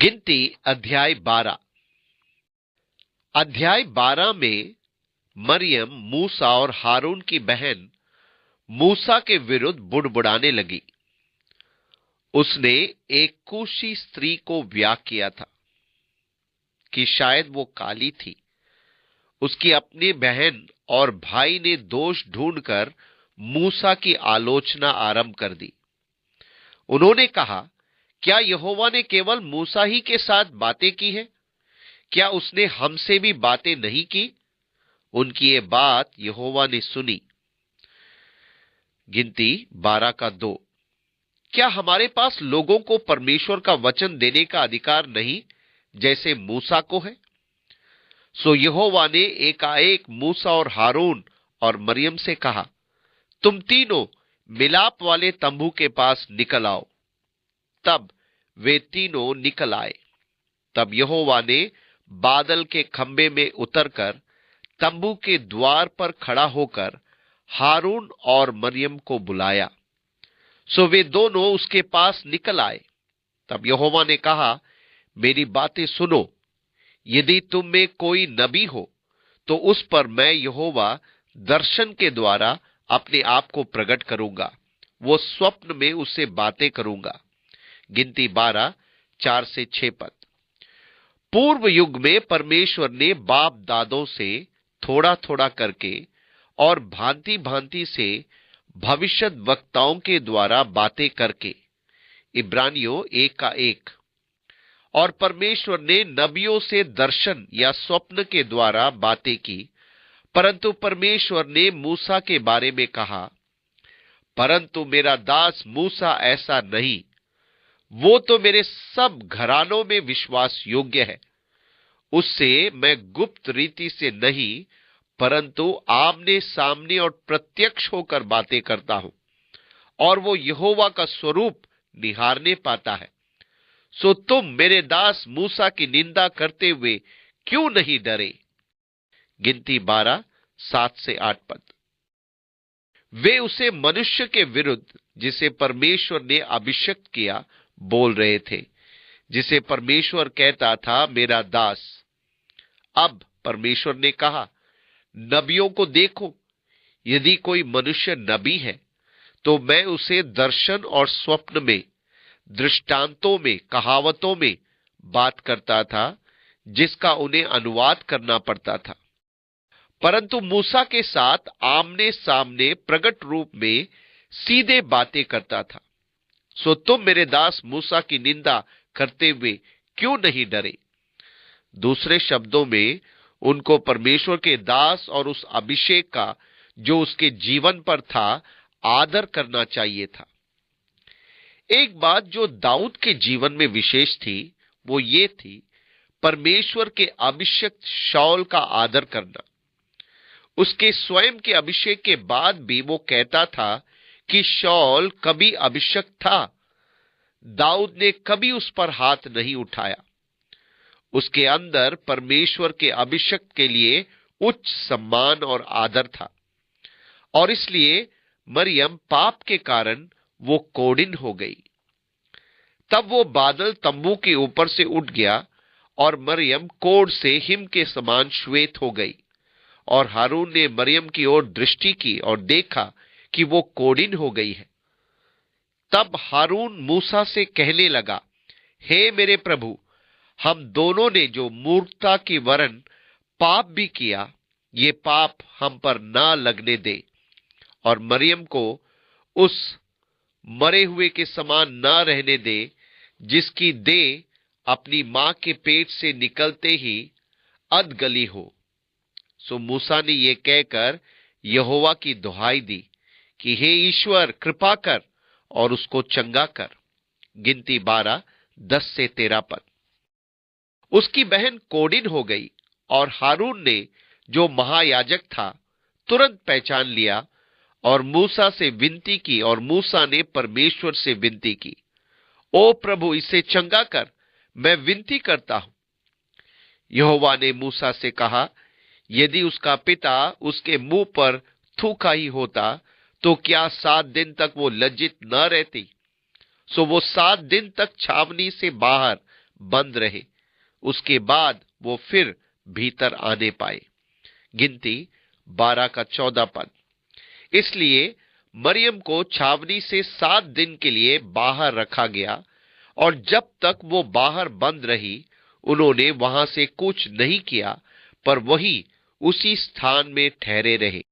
गिनती अध्याय 12। अध्याय 12 में मरियम मूसा और हारून की बहन मूसा के विरुद्ध बुड़बुड़ाने लगी। उसने एक कूशी स्त्री को ब्याह किया था कि शायद वो काली थी। उसकी अपनी बहन और भाई ने दोष ढूंढकर मूसा की आलोचना आरंभ कर दी। उन्होंने कहा, क्या यहोवा ने केवल मूसा ही के साथ बातें की है? क्या उसने हमसे भी बातें नहीं की? उनकी ये बात यहोवा ने सुनी। गिनती 12 का 2। क्या हमारे पास लोगों को परमेश्वर का वचन देने का अधिकार नहीं, जैसे मूसा को है? सो यहोवा ने एकाएक मूसा और हारून और मरियम से कहा, तुम तीनों मिलाप वाले तंबू के पास निकल आओ। तब वे तीनों निकल आए। तब यहोवा ने बादल के खंबे में उतरकर तंबू के द्वार पर खड़ा होकर हारून और मरियम को बुलाया। सो वे दोनों उसके पास निकल आए। तब यहोवा ने कहा, मेरी बातें सुनो। यदि तुम में कोई नबी हो तो उस पर मैं यहोवा दर्शन के द्वारा अपने आप को प्रकट करूंगा। वो स्वप्न में उससे बातें करूंगा। गिनती 12 4 से 6 पद। पूर्व युग में परमेश्वर ने बाप दादों से थोड़ा थोड़ा करके और भांति भांति से भविष्यत वक्ताओं के द्वारा बातें करके, इब्रानियों 1 का 1। और परमेश्वर ने नबियों से दर्शन या स्वप्न के द्वारा बातें की। परंतु परमेश्वर ने मूसा के बारे में कहा, परंतु मेरा दास मूसा ऐसा नहीं। वो तो मेरे सब घरानों में विश्वास योग्य है। उससे मैं गुप्त रीति से नहीं, परंतु आमने सामने और प्रत्यक्ष होकर बातें करता हूं, और वो यहोवा का स्वरूप निहारने पाता है। सो तुम मेरे दास मूसा की निंदा करते हुए क्यों नहीं डरे? गिनती 12 7 से 8 पद। वे उसे मनुष्य के विरुद्ध, जिसे परमेश्वर ने अभिषिक्त किया, बोल रहे थे, जिसे परमेश्वर कहता था, मेरा दास। अब परमेश्वर ने कहा, नबियों को देखो। यदि कोई मनुष्य नबी है तो मैं उसे दर्शन और स्वप्न में, दृष्टांतों में, कहावतों में बात करता था, जिसका उन्हें अनुवाद करना पड़ता था। परंतु मूसा के साथ आमने सामने प्रकट रूप में सीधे बातें करता था। सो तुम मेरे दास मूसा की निंदा करते हुए क्यों नहीं डरे? दूसरे शब्दों में, उनको परमेश्वर के दास और उस अभिषेक का जो उसके जीवन पर था, आदर करना चाहिए था। एक बात जो दाऊद के जीवन में विशेष थी, वो ये थी, परमेश्वर के अभिषिक्त शाऊल का आदर करना। उसके स्वयं के अभिषेक के बाद भी वो कहता था कि शाऊल कभी अभिषिक्त था। दाऊद ने कभी उस पर हाथ नहीं उठाया। उसके अंदर परमेश्वर के अभिषेक के लिए उच्च सम्मान और आदर था, और इसलिए मरियम पाप के कारण वो कोढ़िन हो गई। तब वो बादल तंबू के ऊपर से उठ गया और मरियम कोढ़ से हिम के समान श्वेत हो गई। और हारून ने मरियम की ओर दृष्टि की और देखा कि वो कोढ़िन हो गई है। तब हारून मूसा से कहने लगा, हे मेरे प्रभु, हम दोनों ने जो मूर्खता की वरन पाप भी किया, ये पाप हम पर ना लगने दे, और मरियम को उस मरे हुए के समान ना रहने दे, जिसकी देह अपनी मां के पेट से निकलते ही अधगली हो। सो मूसा ने यह कहकर यहोवा की दुहाई दी कि हे ईश्वर, कृपा कर और उसको चंगा कर। गिनती 12 10 से 13 पद। उसकी बहन कोढ़िन हो गई, और हारून ने, जो महायाजक था, तुरंत पहचान लिया और मूसा से विनती की, और मूसा ने परमेश्वर से विनती की, ओ प्रभु, इसे चंगा कर, मैं विनती करता हूं। यहोवा ने मूसा से कहा, यदि उसका पिता उसके मुंह पर थूका ही होता तो क्या 7 दिन तक वो लज्जित न रहती? सो वो 7 दिन तक छावनी से बाहर बंद रहे, उसके बाद वो फिर भीतर आने पाए। गिनती 12 का 14 पद। इसलिए मरियम को छावनी से 7 दिन के लिए बाहर रखा गया, और जब तक वो बाहर बंद रही उन्होंने वहां से कूच नहीं किया, पर वही उसी स्थान में ठहरे रहे।